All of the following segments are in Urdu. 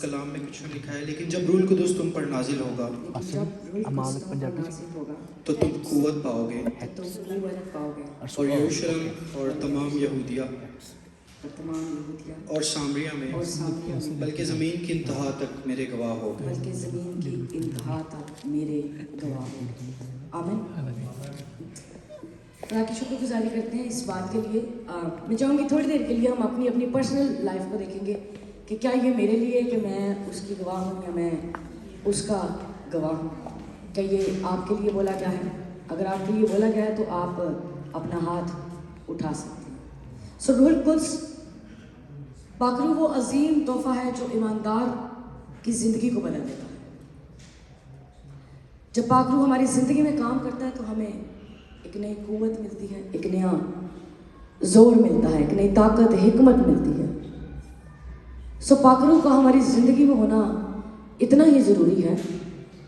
کلام میں کچھ لکھا ہے لیکن جب روح القدس تم پر نازل ہوگا تو تم قوت پاؤ گے اور یروشلم اور تمام یہودیہ اور سامریہ میں بلکہ زمین کی انتہا تک میرے گواہ ہو گئے. بلکہ زمین کی انتہا تک میرے گواہ ہو گئے. آمین. خدا کی شکر گزاری کرتے ہیں اس بات کے لیے. میں چاہوں گی تھوڑی دیر کے لیے ہم اپنی اپنی پرسنل لائف کو دیکھیں گے کہ کیا یہ میرے لیے کہ میں اس کی گواہ ہوں یا میں اس کا گواہ ہوں. کیا یہ آپ کے لیے بولا گیا ہے؟ اگر آپ کے لیے بولا گیا ہے تو آپ اپنا ہاتھ اٹھا سکتے ہیں. سو روح القدس پاک روح وہ عظیم تحفہ ہے جو ایماندار کی زندگی کو بدل دیتا ہے. جب پاک روح ہماری زندگی میں کام کرتا ہے تو ہمیں ایک نئی قوت ملتی ہے, ایک نیا زور ملتا ہے, ایک نئی طاقت, حکمت ملتی ہے. سو پاک روح کا ہماری زندگی میں ہونا اتنا ہی ضروری ہے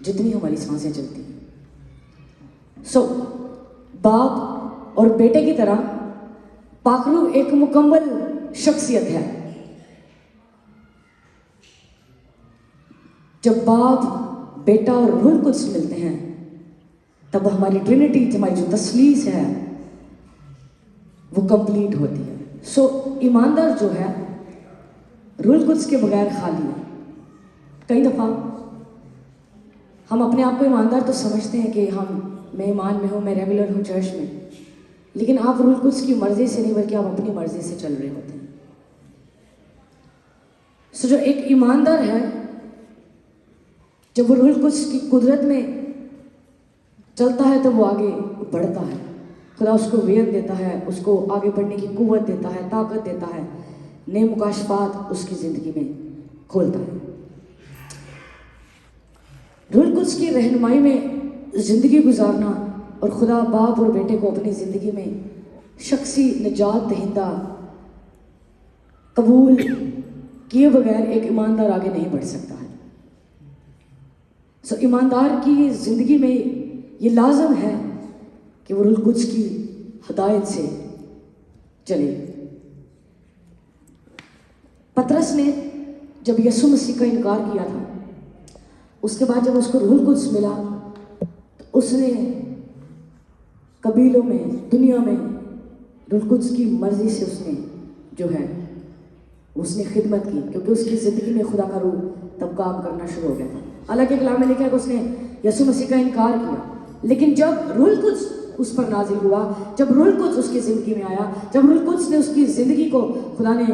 جتنی ہماری سانسیں چلتی ہیں. سو باپ اور بیٹے کی طرح پاک روح ایک مکمل شخصیت ہے. جب باپ, بیٹا اور روح القدس ملتے ہیں تب ہماری ٹرینٹی, ہماری جو تثلیث ہے وہ کمپلیٹ ہوتی ہے. سو ایماندار جو ہے روح القدس کے بغیر خالی ہے. کئی دفعہ ہم اپنے آپ کو ایماندار تو سمجھتے ہیں کہ میں ایمان میں ہوں, میں ریگولر ہوں چرچ میں, لیکن آپ روح القدس کی مرضی سے نہیں بلکہ آپ اپنی مرضی سے چل رہے ہوتے ہیں. سو جو ایک ایماندار ہے جب وہ روح القدس کی قدرت میں چلتا ہے تو وہ آگے بڑھتا ہے. خدا اس کو ویت دیتا ہے, اس کو آگے بڑھنے کی قوت دیتا ہے, طاقت دیتا ہے, نئے مکاشفات اس کی زندگی میں کھولتا ہے. روح القدس کی رہنمائی میں زندگی گزارنا اور خدا باپ اور بیٹے کو اپنی زندگی میں شخصی نجات دہندہ قبول کیے بغیر ایک ایماندار آگے نہیں بڑھ سکتا ہے. سو ایماندار کی زندگی میں یہ لازم ہے کہ وہ روح القدس کی ہدایت سے چلے. پطرس نے جب یسوع مسیح کا انکار کیا تھا, اس کے بعد جب اس کو روح القدس ملا تو اس نے قبیلوں میں, دنیا میں روح القدس کی مرضی سے اس نے جو ہے اس نے خدمت کی, کیونکہ اس کی زندگی میں خدا کا روح تب کام کرنا شروع ہو گیا تھا. حالانکہ کلام میں لکھا ہے کہ اس نے یسوع مسیح کا انکار کیا, لیکن جب روح القدس اس پر نازل ہوا, جب روح القدس اس کی زندگی میں آیا, جب روح القدس نے اس کی زندگی کو, خدا نے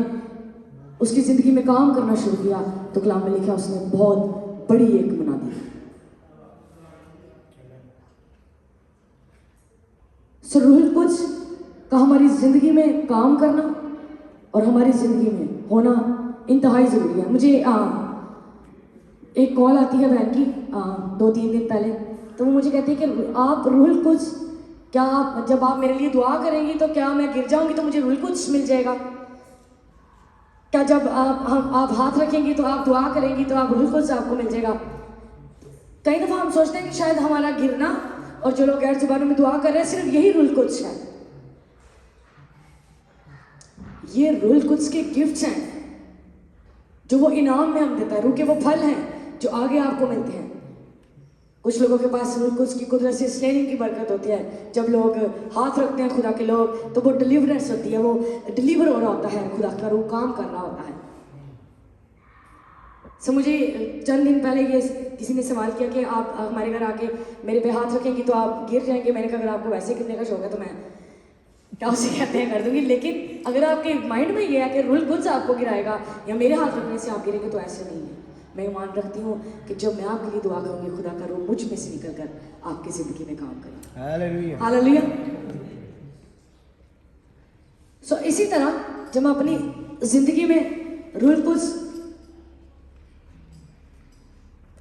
اس کی زندگی میں کام کرنا شروع کیا, تو کلام میں لکھا اس نے بہت بڑی ایک بنا دی. سو روح القدس کا ہماری زندگی میں کام کرنا اور ہماری زندگی میں ہونا انتہائی ضروری ہے. مجھے ایک کال آتی ہے بہن کی 2-3 دن پہلے, تو وہ مجھے کہتی ہے کہ آپ روح القدس, کیا آپ جب آپ میرے لیے دعا کریں گی تو کیا میں گر جاؤں گی تو مجھے روح القدس مل جائے گا؟ کیا جب آپ ہاتھ رکھیں گی تو آپ دعا کریں گی تو آپ روح القدس آپ کو مل جائے گا؟ کئی دفعہ ہم سوچتے ہیں کہ شاید ہمارا گرنا اور جو لوگ غیر زبانوں میں دعا کر رہے ہیں صرف یہی روح القدس ہے. یہ روح القدس کے گفٹس ہیں جو وہ انعام میں ہم دیتا ہے. روح کے وہ پھل ہیں جو آگے آپ کو ملتے ہیں. کچھ لوگوں کے پاس روح القدس کی قدرت سے سلیرنگ کی برکت ہوتی ہے. جب لوگ ہاتھ رکھتے ہیں خدا کے لوگ تو وہ ڈلیورنس ہوتی ہے, وہ ڈلیور ہو رہا ہوتا ہے, خدا کا روح کام کر رہا ہوتا ہے. مجھے چند دن پہلے یہ کسی نے سوال کیا کہ آپ ہمارے گھر آ کے میرے پہ ہاتھ رکھیں گی تو آپ گر جائیں گے. میں نے کہا اگر آپ کو ویسے گرنے کا شوق ہے تو میں کیا اسے کہتے ہیں کر دوں گی, لیکن اگر آپ کے مائنڈ میں یہ ہے کہ روح القدس آپ کو گرائے گا یا میرے ہاتھ رکھنے سے آپ گریں گے, تو ایسے نہیں ہے. میں ایمان رکھتی ہوں کہ جب میں آپ کے لیے دعا کروں گی خدا کا روح مجھ میں سے نکل کر آپ کی زندگی میں کام کرے. ہاللویا. سو اسی طرح جب ہم اپنی زندگی میں روح القدس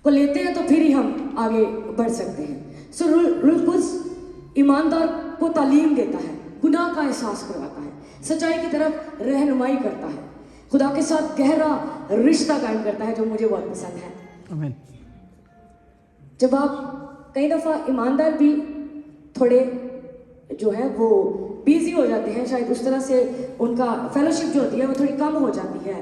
کو لیتے ہیں تو پھر ہی ہم آگے بڑھ سکتے ہیں. سو روح القدس ایماندار کو تعلیم دیتا ہے, گناہ کا احساس کرواتا ہے, سچائی کی طرف رہنمائی کرتا ہے, خدا کے ساتھ گہرا رشتہ قائم کرتا ہے, جو مجھے بہت پسند ہے. آمین. جب آپ کئی دفعہ ایماندار بھی تھوڑے جو ہے وہ بیزی ہو جاتے ہیں, شاید اس طرح سے ان کا فیلوشپ جو ہوتی ہے وہ تھوڑی کم ہو جاتی ہے,